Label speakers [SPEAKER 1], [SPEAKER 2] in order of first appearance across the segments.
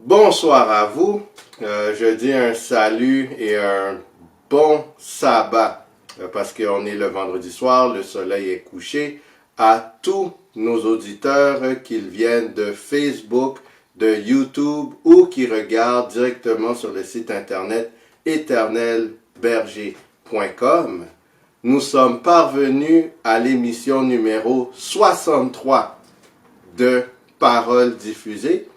[SPEAKER 1] Bonsoir à vous. Je dis un salut et un bon sabbat parce qu'on est le vendredi soir, le soleil est couché. À tous nos auditeurs, qu'ils viennent de Facebook, de YouTube ou qui regardent directement sur le site internet éternelberger.com. Nous sommes parvenus à l'émission numéro 63 de Paroles diffusées.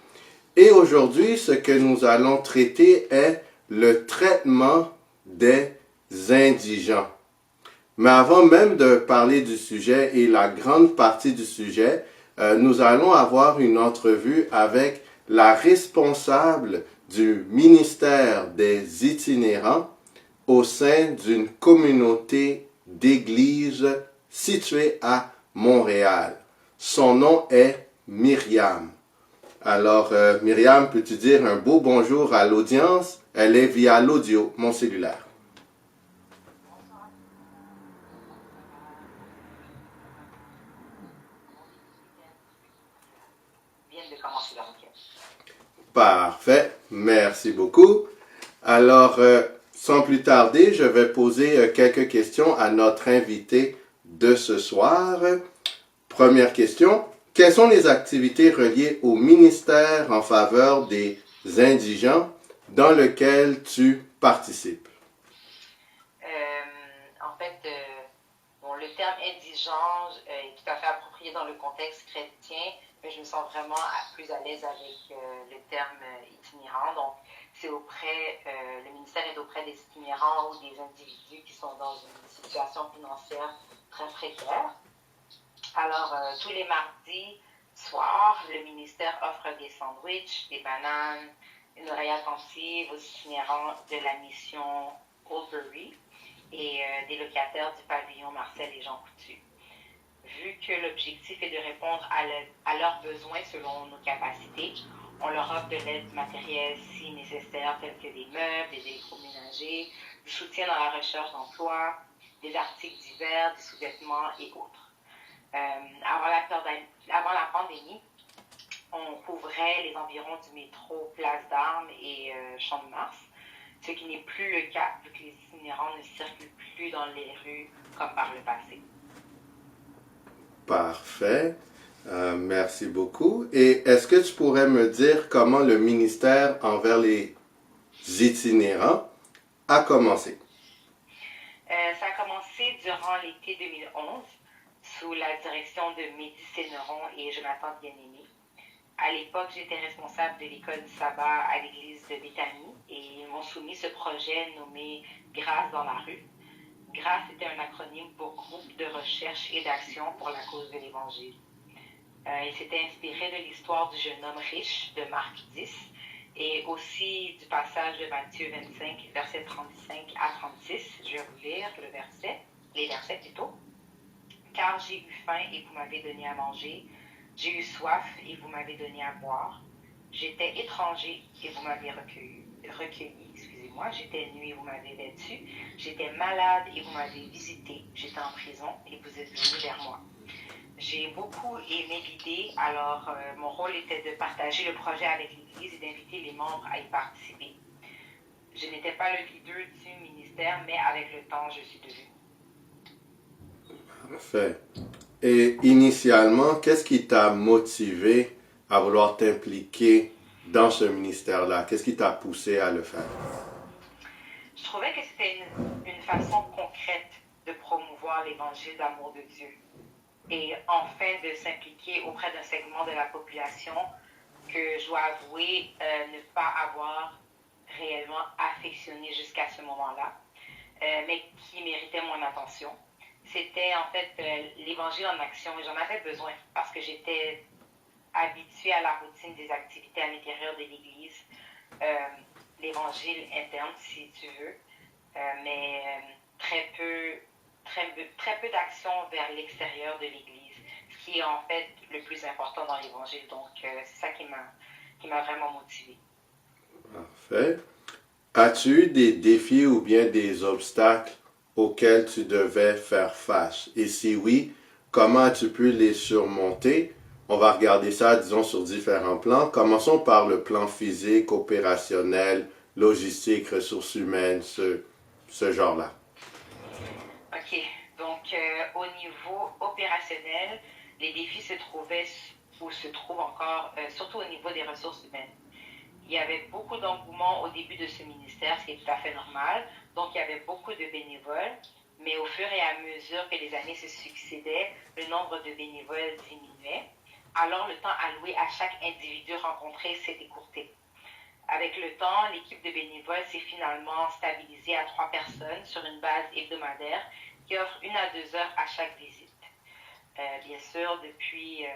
[SPEAKER 1] Et aujourd'hui, ce que nous allons traiter est le traitement des indigents. Mais avant même de parler du sujet et la grande partie du sujet, nous allons avoir une entrevue avec la responsable du ministère des itinérants au sein d'une communauté d'églises située à Montréal. Son nom est Myriam. Alors, Myriam, peux-tu dire un beau bonjour à l'audience? Elle est via l'audio, mon cellulaire. Parfait, merci beaucoup. Alors, sans plus tarder, je vais poser quelques questions à notre invité de ce soir. Première question. Quelles sont les activités reliées au ministère en faveur des indigents dans lequel tu participes?
[SPEAKER 2] Le terme indigent est tout à fait approprié dans le contexte chrétien, mais je me sens vraiment plus à l'aise avec le terme itinérant. Donc, le ministère est auprès des itinérants ou des individus qui sont dans une situation financière très précaire. Alors, tous les mardis soirs, le ministère offre des sandwichs, des bananes, une oreille attentive aux itinérants de la mission Oldbury et des locataires du pavillon Marcel et Jean Coutu. Vu que l'objectif est de répondre à leurs besoins selon nos capacités, on leur offre de l'aide matérielle si nécessaire, telle que des meubles, des électroménagers, du soutien dans la recherche d'emploi, des articles divers, des sous-vêtements et autres. Avant la pandémie, on couvrait les environs du métro Place d'Armes et Champ de Mars, ce qui n'est plus le cas vu que les itinérants ne circulent plus dans les rues comme par le passé.
[SPEAKER 1] Parfait. Merci beaucoup. Et est-ce que tu pourrais me dire comment le ministère envers les itinérants a commencé?
[SPEAKER 2] Ça a commencé durant l'été 2011 sous la direction de Mehdi Sénéron et Jonathan Bien-Aimé. À l'époque, j'étais responsable de l'école du sabbat à l'église de Béthanie et ils m'ont soumis ce projet nommé Grâce dans la rue. Grâce était un acronyme pour Groupe de recherche et d'action pour la cause de l'Évangile. Il s'était inspiré de l'histoire du jeune homme riche de Marc 10 et aussi du passage de Matthieu 25, versets 35 à 36. Je vais vous lire les versets plutôt. Car j'ai eu faim et vous m'avez donné à manger. J'ai eu soif et vous m'avez donné à boire. J'étais étranger et vous m'avez recueilli. J'étais nu et vous m'avez vêtu. J'étais malade et vous m'avez visité. J'étais en prison et vous êtes venu vers moi. J'ai beaucoup aimé l'idée, alors mon rôle était de partager le projet avec l'Église et d'inviter les membres à y participer. Je n'étais pas le leader du ministère, mais avec le temps, je suis devenue.
[SPEAKER 1] Parfait. Et initialement, qu'est-ce qui t'a motivé à vouloir t'impliquer dans ce ministère-là? Qu'est-ce qui t'a poussé à le faire?
[SPEAKER 2] Je trouvais que c'était une façon concrète de promouvoir l'évangile d'amour de Dieu et enfin de s'impliquer auprès d'un segment de la population que je dois avouer ne pas avoir réellement affectionné jusqu'à ce moment-là, mais qui méritait mon attention. C'était en fait l'évangile en action et j'en avais besoin parce que j'étais habituée à la routine des activités à l'intérieur de l'Église, l'évangile interne si tu veux, mais très peu d'action vers l'extérieur de l'Église, ce qui est en fait le plus important dans l'Évangile. Donc, c'est ça qui m'a vraiment motivée.
[SPEAKER 1] Parfait. As-tu eu des défis ou bien des obstacles auxquels tu devais faire face? Et si oui, comment as-tu pu les surmonter On va regarder ça, disons, sur différents plans. Commençons par le plan physique, opérationnel, logistique, ressources humaines, ce genre-là.
[SPEAKER 2] OK. Donc, au niveau opérationnel, les défis se trouvaient ou se trouvent encore, surtout au niveau des ressources humaines. Il y avait beaucoup d'engouement au début de ce ministère, ce qui est tout à fait normal. Donc, il y avait beaucoup de bénévoles, mais au fur et à mesure que les années se succédaient, le nombre de bénévoles diminuait. Alors, le temps alloué à chaque individu rencontré s'est écourté. Avec le temps, l'équipe de bénévoles s'est finalement stabilisée à 3 personnes sur une base hebdomadaire qui offre 1 à 2 heures à chaque visite. Bien sûr, depuis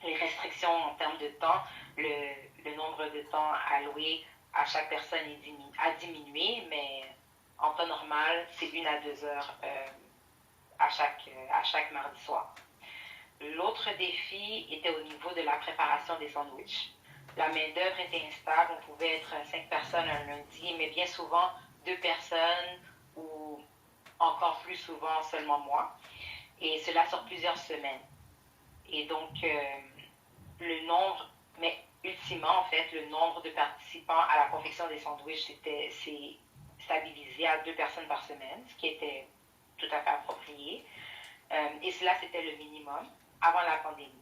[SPEAKER 2] les restrictions en termes de temps, le nombre de temps alloué à chaque personne a diminué, mais en temps normal, c'est 1 à 2 heures à chaque mardi soir. L'autre défi était au niveau de la préparation des sandwichs. La main-d'œuvre était instable, on pouvait être 5 personnes un lundi, mais bien souvent 2 personnes ou encore plus souvent seulement moi. Et cela sur plusieurs semaines. Et donc, le nombre, mais ultimement, en fait, le nombre de participants à la confection des sandwichs s'est stabilisé à 2 personnes par semaine, ce qui était tout à fait approprié. Et cela, c'était le minimum avant la pandémie.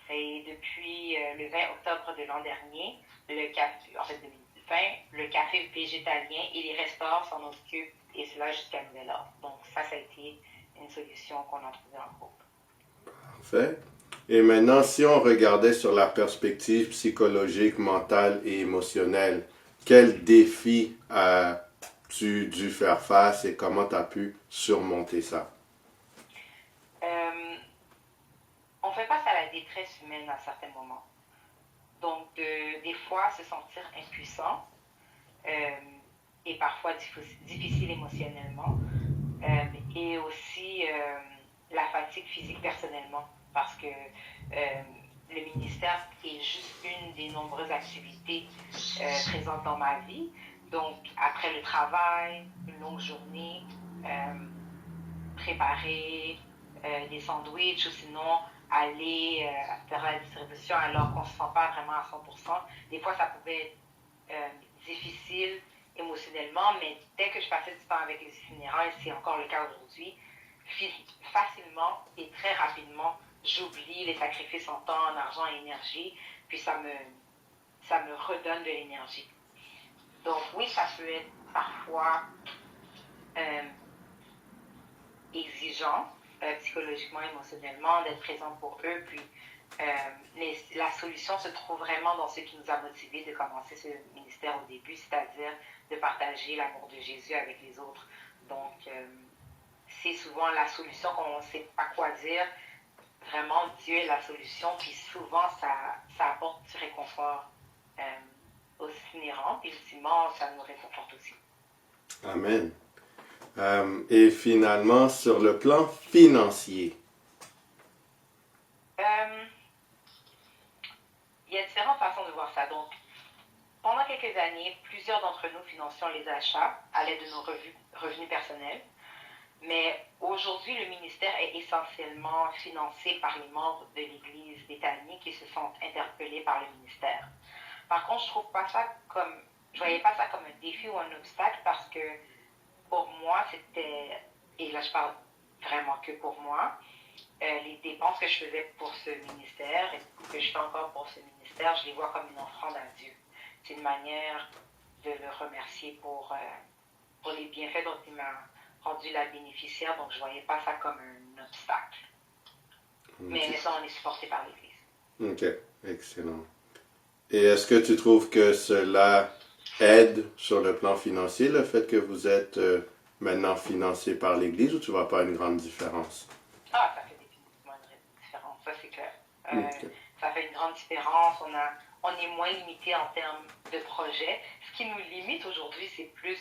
[SPEAKER 2] Et depuis le 20 octobre de l'an dernier, en fait 2020, le café végétalien et les restaurants s'en occupent, et cela jusqu'à nouvel ordre. Donc ça a été une solution qu'on a trouvée en groupe.
[SPEAKER 1] Parfait. Et maintenant, si on regardait sur la perspective psychologique, mentale et émotionnelle, quels défis as-tu dû faire face et comment tu as pu surmonter ça?
[SPEAKER 2] On fait face à la détresse humaine à certains moments. Donc, des fois, se sentir impuissant et parfois difficile émotionnellement. Et aussi la fatigue physique personnellement, parce que le ministère est juste une des nombreuses activités présentes dans ma vie. Donc, après le travail, une longue journée, préparer des sandwichs ou sinon aller faire la distribution alors qu'on ne se sent pas vraiment à 100%. Des fois, ça pouvait être difficile émotionnellement, mais dès que je passais du temps avec les funérailles, c'est encore le cas aujourd'hui, facilement et très rapidement, j'oublie les sacrifices en temps, en argent et énergie, puis ça me redonne de l'énergie. Donc oui, ça peut être parfois exigeant, psychologiquement, émotionnellement, d'être présent pour eux, puis mais la solution se trouve vraiment dans ce qui nous a motivés de commencer ce ministère au début, c'est-à-dire de partager l'amour de Jésus avec les autres. Donc, c'est souvent la solution qu'on ne sait pas quoi dire. Vraiment, Dieu est la solution, puis souvent, ça apporte du réconfort aux itinérants, puis ultimement, ça nous réconforte aussi.
[SPEAKER 1] Amen. Et finalement, sur le plan financier.
[SPEAKER 2] Il y a différentes façons de voir ça. Donc, pendant quelques années, plusieurs d'entre nous financions les achats à l'aide de nos revenus personnels. Mais aujourd'hui, le ministère est essentiellement financé par les membres de l'Église britannique qui se sentent interpellés par le ministère. Par contre, je voyais pas ça comme un défi ou un obstacle parce que pour moi, c'était, et là je parle vraiment que pour moi, les dépenses que je faisais pour ce ministère et que je fais encore pour ce ministère, je les vois comme une offrande à Dieu. C'est une manière de le remercier pour les bienfaits dont il m'a rendu la bénéficiaire, donc je ne voyais pas ça comme un obstacle. Okay. Mais maintenant, on est supporté par l'Église.
[SPEAKER 1] OK, excellent. Et est-ce que tu trouves que cela aide sur le plan financier, le fait que vous êtes maintenant financé par l'Église, ou tu ne vois pas une grande différence?
[SPEAKER 2] Ah, ça fait définitivement une différence, ça c'est clair. Okay. Ça fait une grande différence, on est moins limité en termes de projet. Ce qui nous limite aujourd'hui, c'est plus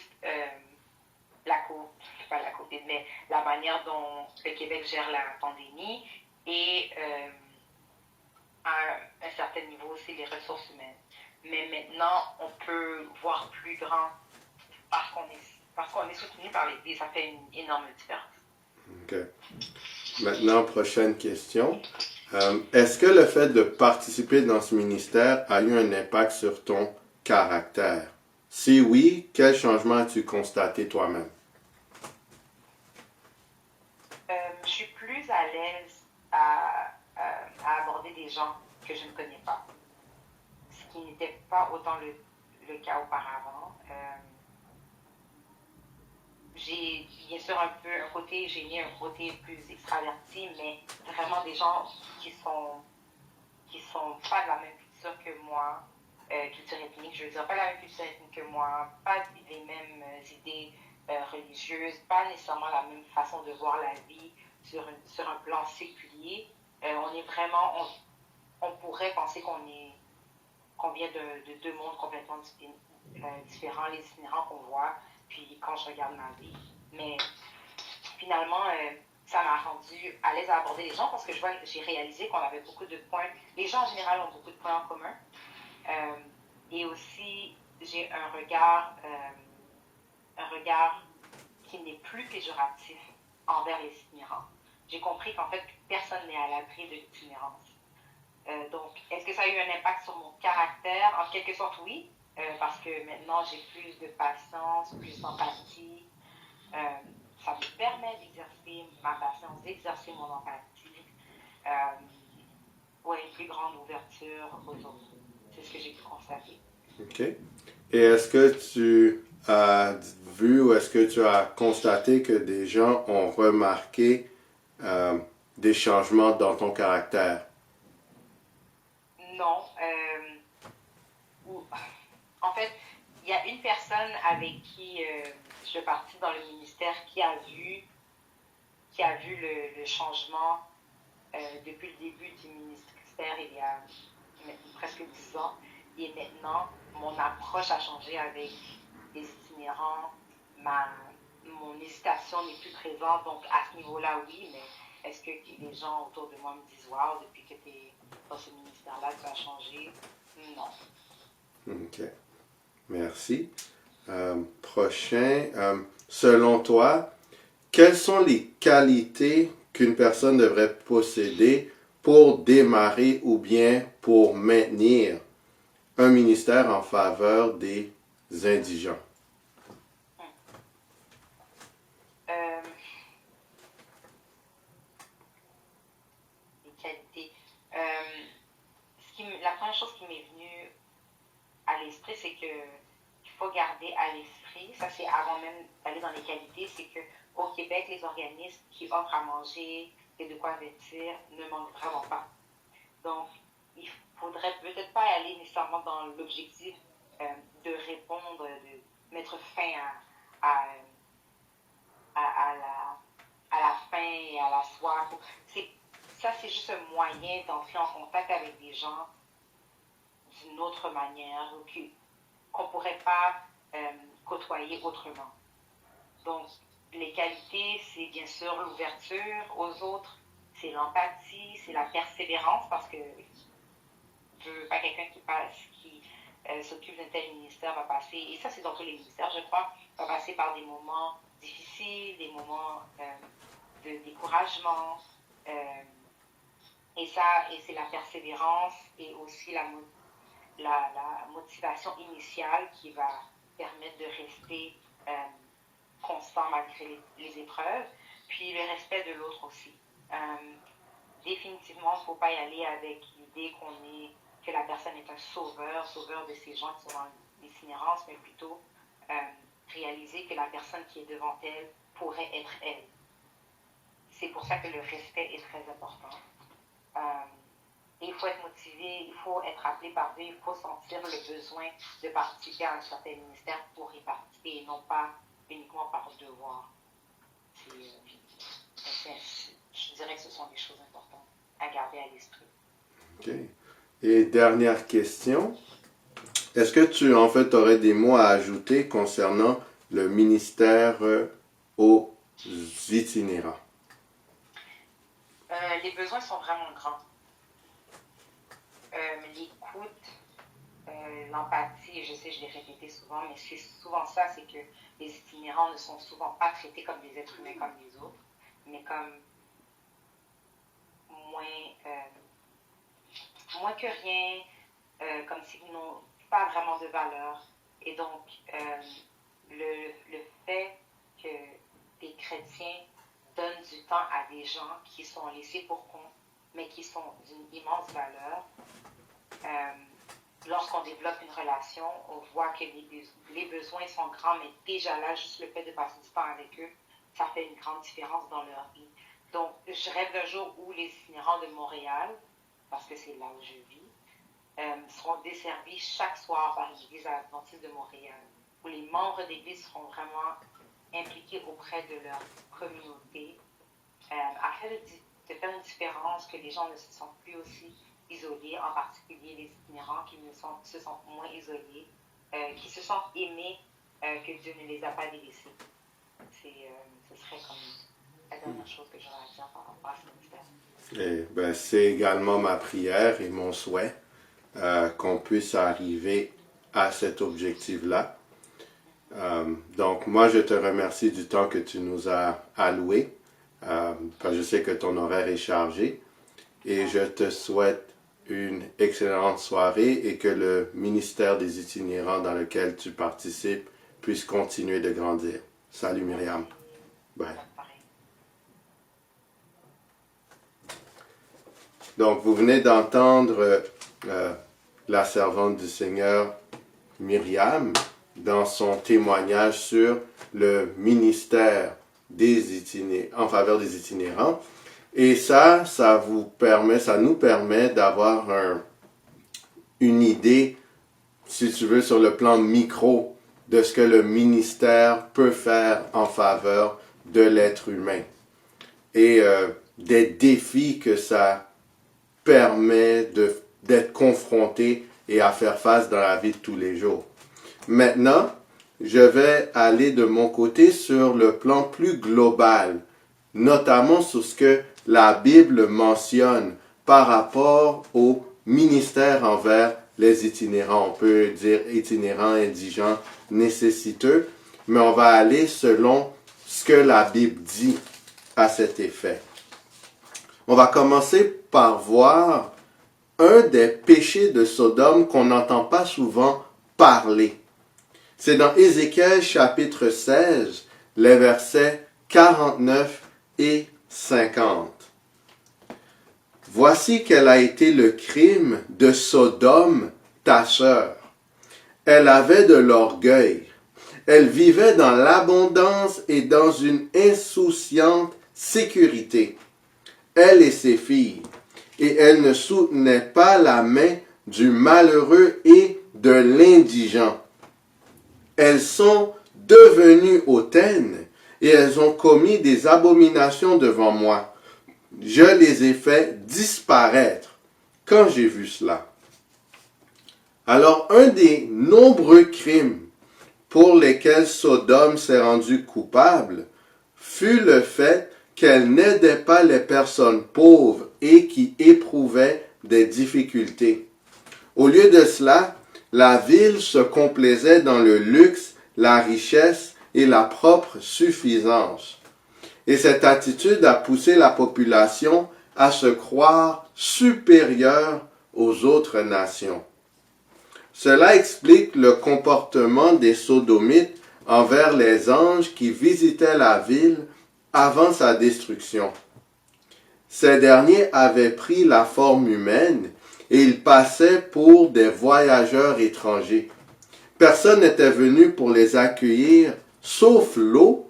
[SPEAKER 2] pas la COVID, mais la manière dont le Québec gère la pandémie et à un certain niveau aussi les ressources humaines. Mais maintenant, on peut voir plus grand parce qu'on est soutenu par l'Église. Ça fait une énorme différence.
[SPEAKER 1] OK. Maintenant, prochaine question. Est-ce que le fait de participer dans ce ministère a eu un impact sur ton caractère? Si oui, quel changement as-tu constaté toi-même?
[SPEAKER 2] Je suis plus à l'aise à aborder des gens que je ne connais pas, ce qui n'était pas autant le cas auparavant. J'ai bien sûr un peu un côté gêné, un côté plus extraverti, mais vraiment des gens qui sont qui sont pas de la même culture que moi, culture ethnique, je veux dire, pas la même culture ethnique que moi, pas les mêmes idées religieuses, pas nécessairement la même façon de voir la vie sur un plan séculier. On est vraiment, on pourrait penser qu'on vient de deux mondes complètement différents, les itinérants qu'on voit, puis quand je regarde ma vie. Mais finalement, ça m'a rendu à l'aise à aborder les gens parce que j'ai réalisé qu'on avait beaucoup de points. Les gens en général ont beaucoup de points en commun. Euh, et aussi, j'ai un regard qui n'est plus péjoratif envers les itinérants. J'ai compris qu'en fait, personne n'est à l'abri de l'itinérance. Donc, est-ce que ça a eu un impact sur mon caractère? En quelque sorte, oui, parce que maintenant, j'ai plus de patience, plus d'empathie. Euh, Ça me permet d'exercer ma patience, d'exercer mon empathie, ouais, une plus grande ouverture aux autres. C'est ce que j'ai pu constater.
[SPEAKER 1] OK. Et est-ce que tu as vu ou est-ce que tu as constaté que des gens ont remarqué des changements dans ton caractère?
[SPEAKER 2] Non. En fait, il y a une personne avec qui je suis partie dans le ministère qui a vu le changement depuis le début du ministère il y a presque 10 ans. Et maintenant, mon approche a changé avec les itinérants. Mon hésitation n'est plus présente. Donc, à ce niveau-là, oui, mais est-ce que les gens autour de moi me disent waouh, depuis que tu es dans ce ministère-là, tu as changé? Non.
[SPEAKER 1] OK. Merci. Prochain. Selon toi, quelles sont les qualités qu'une personne devrait posséder pour démarrer ou bien pour maintenir un ministère en faveur des indigents?
[SPEAKER 2] Euh, les qualités. La première chose qui m'est venue à l'esprit, c'est que il faut garder à l'esprit, ça c'est avant même d'aller dans les qualités, c'est que au Québec, les organismes qui offrent à manger et de quoi vêtir ne manquent vraiment pas. Donc, il faudrait peut-être pas aller nécessairement dans l'objectif euh, de répondre, de mettre fin à, à la faim et à la soif. Ça, c'est juste un moyen d'entrer en contact avec des gens d'une autre manière ou qu'on ne pourrait pas côtoyer autrement. Donc, les qualités, c'est bien sûr l'ouverture aux autres, c'est l'empathie, c'est la persévérance, parce que je veux pas quelqu'un qui s'occupe d'un tel ministère va passer, et ça c'est dans tous les ministères, je crois, va passer par des moments difficiles, des moments de découragement, et c'est la persévérance et aussi la motivation initiale qui va permettre de rester constant malgré les épreuves, puis le respect de l'autre aussi. Définitivement, il ne faut pas y aller avec l'idée que la personne est un sauveur de ces gens qui sont dans l'itinérance, mais plutôt réaliser que la personne qui est devant elle pourrait être elle. C'est pour ça que le respect est très important. Il faut être motivé, il faut être appelé par Dieu, il faut sentir le besoin de participer à un certain ministère pour y participer et non pas uniquement par devoir. Je dirais que ce sont des choses importantes à garder à l'esprit.
[SPEAKER 1] OK. Et dernière question. Est-ce que tu, en fait, aurais des mots à ajouter concernant le ministère aux itinérants?
[SPEAKER 2] Les besoins sont vraiment grands. L'écoute, l'empathie, je sais, je l'ai répété souvent, mais c'est souvent ça, c'est que les itinérants ne sont souvent pas traités comme des êtres humains comme les autres, mais comme moins que rien, comme s'ils n'ont pas vraiment de valeur. Et donc, le fait que des chrétiens donnent du temps à des gens qui sont laissés pour compte, mais qui sont d'une immense valeur, lorsqu'on développe une relation, on voit que les besoins sont grands, mais déjà là, juste le fait de passer du temps avec eux, ça fait une grande différence dans leur vie. Donc, je rêve d'un jour où les itinérants de Montréal, parce que c'est là où je vis, seront desservis chaque soir par l'Église adventiste de Montréal, où les membres d'Église seront vraiment impliqués auprès de leur communauté, afin de faire une différence, que les gens ne se sentent plus aussi isolés, en particulier les itinérants qui se sentent moins isolés, qui se sentent aimés, que Dieu ne les a pas délaissés. Ce serait comme la dernière chose que j'aurais à dire par rapport à ce ministère.
[SPEAKER 1] C'est également ma prière et mon souhait qu'on puisse arriver à cet objectif-là. Donc, moi, je te remercie du temps que tu nous as alloué, parce que je sais que ton horaire est chargé, et je te souhaite une excellente soirée et que le ministère des itinérants dans lequel tu participes puisse continuer de grandir. Salut Myriam. Bye. Donc, vous venez d'entendre la servante du Seigneur, Myriam, dans son témoignage sur le ministère en faveur des itinérants. Et ça nous permet d'avoir une idée, si tu veux, sur le plan micro de ce que le ministère peut faire en faveur de l'être humain. Et des défis que ça permet d'être confronté et à faire face dans la vie de tous les jours. Maintenant, je vais aller de mon côté sur le plan plus global, notamment sur ce que la Bible mentionne par rapport au ministère envers les itinérants. On peut dire itinérants, indigents, nécessiteux, mais on va aller selon ce que la Bible dit à cet effet. On va commencer par voir un des péchés de Sodome qu'on n'entend pas souvent parler. C'est dans Ézéchiel chapitre 16, les versets 49 et 50. Voici quel a été le crime de Sodome, ta sœur. Elle avait de l'orgueil. Elle vivait dans l'abondance et dans une insouciante sécurité. Elle et ses filles. Et elle ne soutenait pas la main du malheureux et de l'indigent. Elles sont devenues hautaines et elles ont commis des abominations devant moi. Je les ai fait disparaître quand j'ai vu cela. Alors, un des nombreux crimes pour lesquels Sodome s'est rendue coupable fut le fait qu'elle n'aidait pas les personnes pauvres et qui éprouvaient des difficultés. Au lieu de cela, la ville se complaisait dans le luxe, la richesse et la propre suffisance. Et cette attitude a poussé la population à se croire supérieure aux autres nations. Cela explique le comportement des Sodomites envers les anges qui visitaient la ville avant sa destruction. Ces derniers avaient pris la forme humaine et ils passaient pour des voyageurs étrangers. Personne n'était venu pour les accueillir, sauf Lot,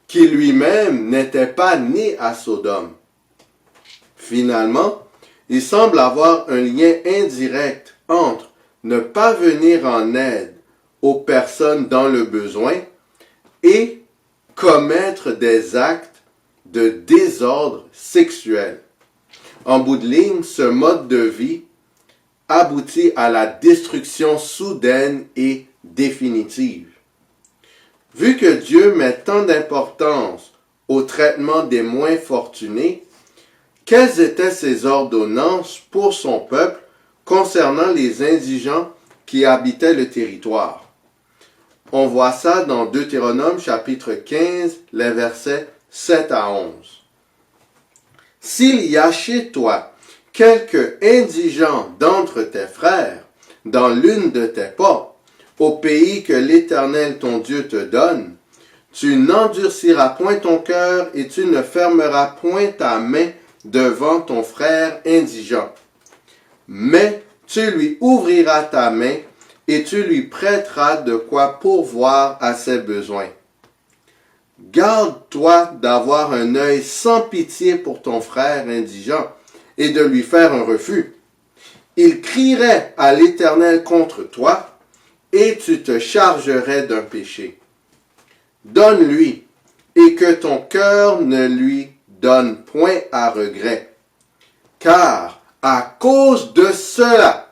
[SPEAKER 1] qui lui-même n'était pas né à Sodome. Finalement, il semble avoir un lien indirect entre ne pas venir en aide aux personnes dans le besoin et commettre des actes de désordre sexuel. En bout de ligne, ce mode de vie aboutit à la destruction soudaine et définitive. Vu que Dieu met tant d'importance au traitement des moins fortunés, quelles étaient ses ordonnances pour son peuple concernant les indigents qui habitaient le territoire? On voit ça dans Deutéronome chapitre 15, les versets 7 à 11. s'il y a chez toi quelque indigent d'entre tes frères, dans l'une de tes portes, au pays que l'Éternel ton Dieu te donne, tu n'endurciras point ton cœur et tu ne fermeras point ta main devant ton frère indigent. Mais tu lui ouvriras ta main et tu lui prêteras de quoi pourvoir à ses besoins. Garde-toi d'avoir un œil sans pitié pour ton frère indigent et de lui faire un refus. Il crierait à l'Éternel contre toi et tu te chargerais d'un péché. Donne-lui et que ton cœur ne lui donne point à regret. Car à cause de cela,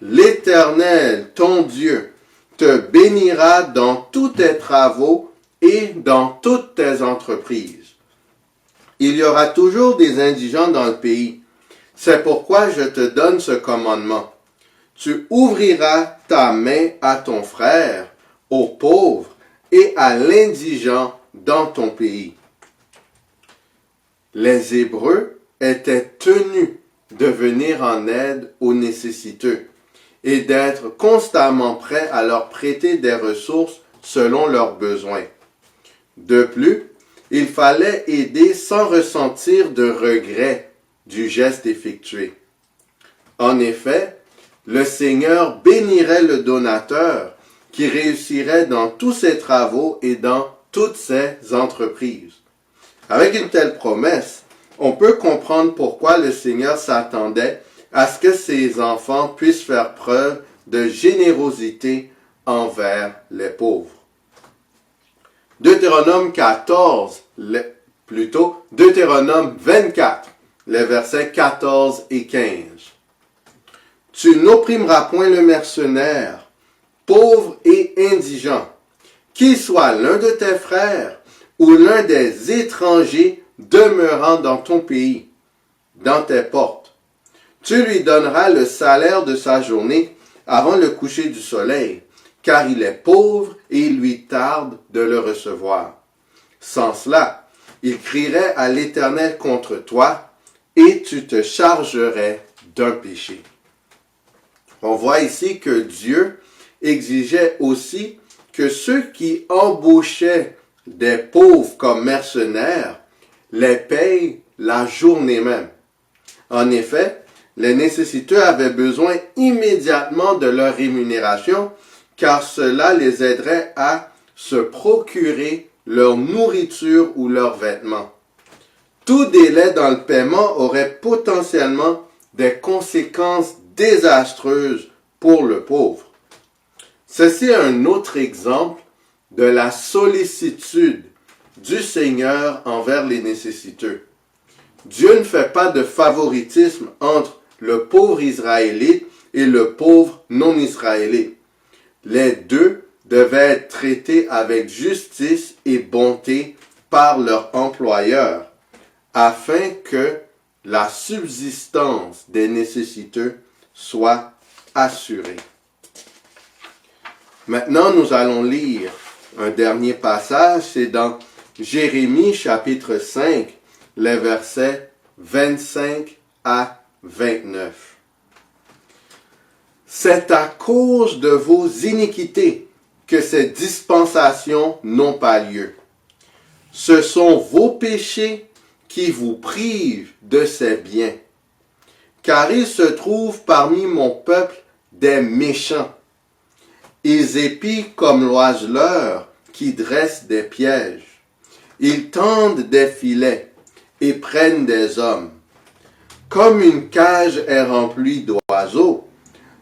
[SPEAKER 1] l'Éternel, ton Dieu, te bénira dans tous tes travaux et dans toutes tes entreprises. Il y aura toujours des indigents dans le pays. C'est pourquoi je te donne ce commandement. Tu ouvriras ta main à ton frère, au pauvre et à l'indigent dans ton pays. Les Hébreux étaient tenus de venir en aide aux nécessiteux et d'être constamment prêts à leur prêter des ressources selon leurs besoins. De plus, il fallait aider sans ressentir de regret du geste effectué. En effet, le Seigneur bénirait le donateur qui réussirait dans tous ses travaux et dans toutes ses entreprises. Avec une telle promesse, on peut comprendre pourquoi le Seigneur s'attendait à ce que ses enfants puissent faire preuve de générosité envers les pauvres. Deutéronome 24, les versets 14 et 15. Tu n'opprimeras point le mercenaire, pauvre et indigent, qu'il soit l'un de tes frères ou l'un des étrangers demeurant dans ton pays, dans tes portes. Tu lui donneras le salaire de sa journée avant le coucher du soleil, car il est pauvre et il lui tarde de le recevoir. Sans cela, il crierait à l'Éternel contre toi et tu te chargerais d'un péché. On voit ici que Dieu exigeait aussi que ceux qui embauchaient des pauvres comme mercenaires les payent la journée même. En effet, les nécessiteux avaient besoin immédiatement de leur rémunération, car cela les aiderait à se procurer leur nourriture ou leurs vêtements. Tout délai dans le paiement aurait potentiellement des conséquences désastreuses pour le pauvre. Ceci est un autre exemple de la sollicitude du Seigneur envers les nécessiteux. Dieu ne fait pas de favoritisme entre le pauvre israélite et le pauvre non-israélite. Les deux devaient être traités avec justice et bonté par leur employeur, afin que la subsistance des nécessiteux soit assurée. Maintenant, nous allons lire un dernier passage, c'est dans Jérémie chapitre 5, les versets 25 à 29. C'est à cause de vos iniquités que ces dispensations n'ont pas lieu. Ce sont vos péchés qui vous privent de ces biens. Car il se trouve parmi mon peuple des méchants. Ils épient comme l'oiseleur qui dresse des pièges. Ils tendent des filets et prennent des hommes. Comme une cage est remplie d'oiseaux,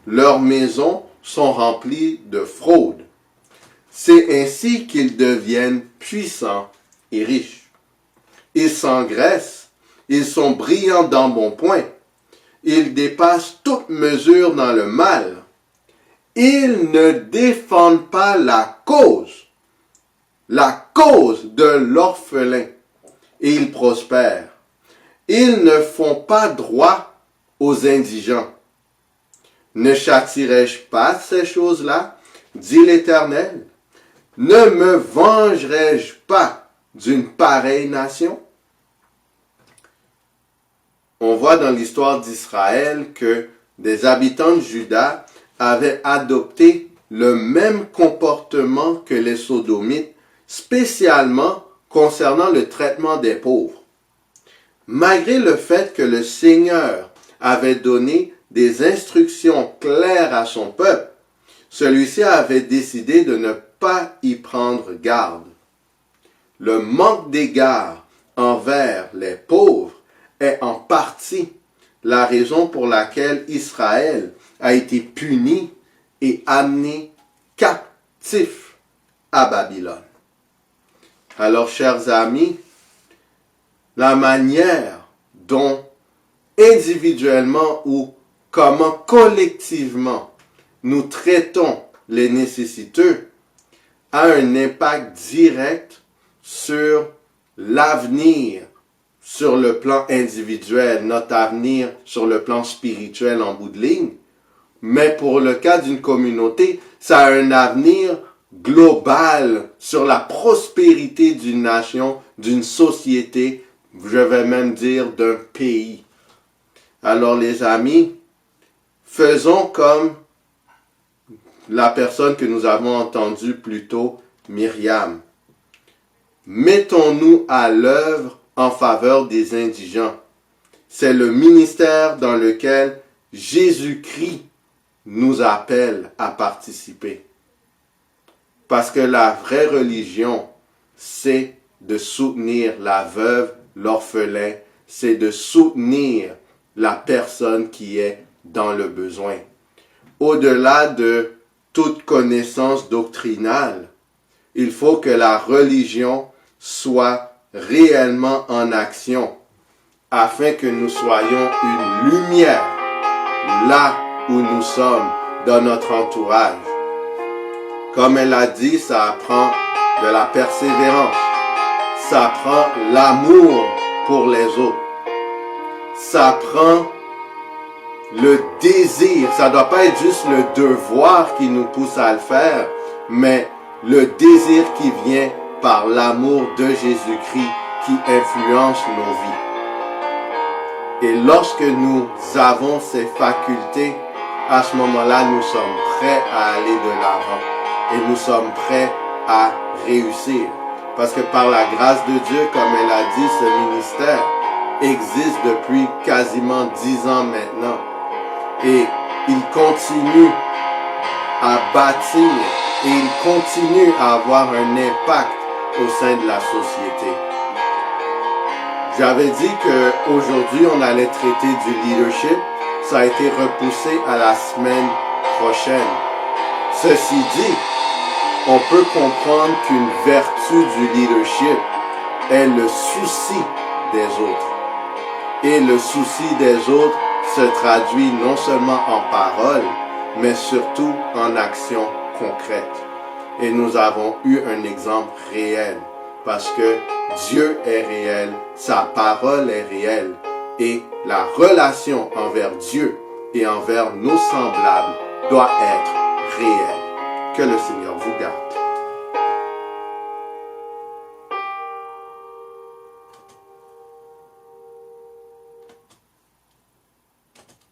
[SPEAKER 1] leurs maisons sont remplies de fraude. C'est ainsi qu'ils deviennent puissants et riches. Ils s'engraissent, ils sont brillants d'embonpoint. Ils dépassent toute mesure dans le mal. Ils ne défendent pas la cause de l'orphelin, et ils prospèrent. Ils ne font pas droit aux indigents. Ne châtirai-je pas ces choses-là, dit l'Éternel? Ne me vengerai-je pas d'une pareille nation? on voit dans l'histoire d'Israël que des habitants de Juda avaient adopté le même comportement que les Sodomites, spécialement concernant le traitement des pauvres. Malgré le fait que le Seigneur avait donné des instructions claires à son peuple, celui-ci avait décidé de ne pas y prendre garde. Le manque d'égard envers les pauvres est en partie la raison pour laquelle Israël a été puni et amené captif à Babylone. Alors, chers amis, la manière dont individuellement ou comment collectivement nous traitons les nécessiteux a un impact direct sur l'avenir, sur le plan individuel, notre avenir sur le plan spirituel en bout de ligne. Mais pour le cas d'une communauté, ça a un avenir global sur la prospérité d'une nation, d'une société, je vais même dire d'un pays. Alors les amis, faisons comme la personne que nous avons entendue plus tôt, Myriam. Mettons-nous à l'œuvre en faveur des indigents. C'est le ministère dans lequel Jésus-Christ nous appelle à participer. Parce que la vraie religion, c'est de soutenir la veuve, l'orphelin, c'est de soutenir la personne qui est dans le besoin. Au-delà de toute connaissance doctrinale, il faut que la religion soit réellement en action afin que nous soyons une lumière là où nous sommes dans notre entourage. Comme elle a dit, ça prend de la persévérance, ça prend l'amour pour les autres, ça prend le désir, ça ne doit pas être juste le devoir qui nous pousse à le faire, mais le désir qui vient par l'amour de Jésus-Christ qui influence nos vies. Et lorsque nous avons ces facultés, à ce moment-là, nous sommes prêts à aller de l'avant et nous sommes prêts à réussir. Parce que par la grâce de Dieu, comme elle a dit, ce ministère existe depuis quasiment 10 ans maintenant. Et il continue à bâtir et il continue à avoir un impact au sein de la société. J'avais dit qu'aujourd'hui, on allait traiter du leadership. Ça a été repoussé à la semaine prochaine. Ceci dit, on peut comprendre qu'une vertu du leadership est le souci des autres. Et le souci des autres se traduit non seulement en paroles, mais surtout en actions concrètes. Et nous avons eu un exemple réel, parce que Dieu est réel, sa parole est réelle, et la relation envers Dieu et envers nos semblables doit être réelle. Que le Seigneur vous garde.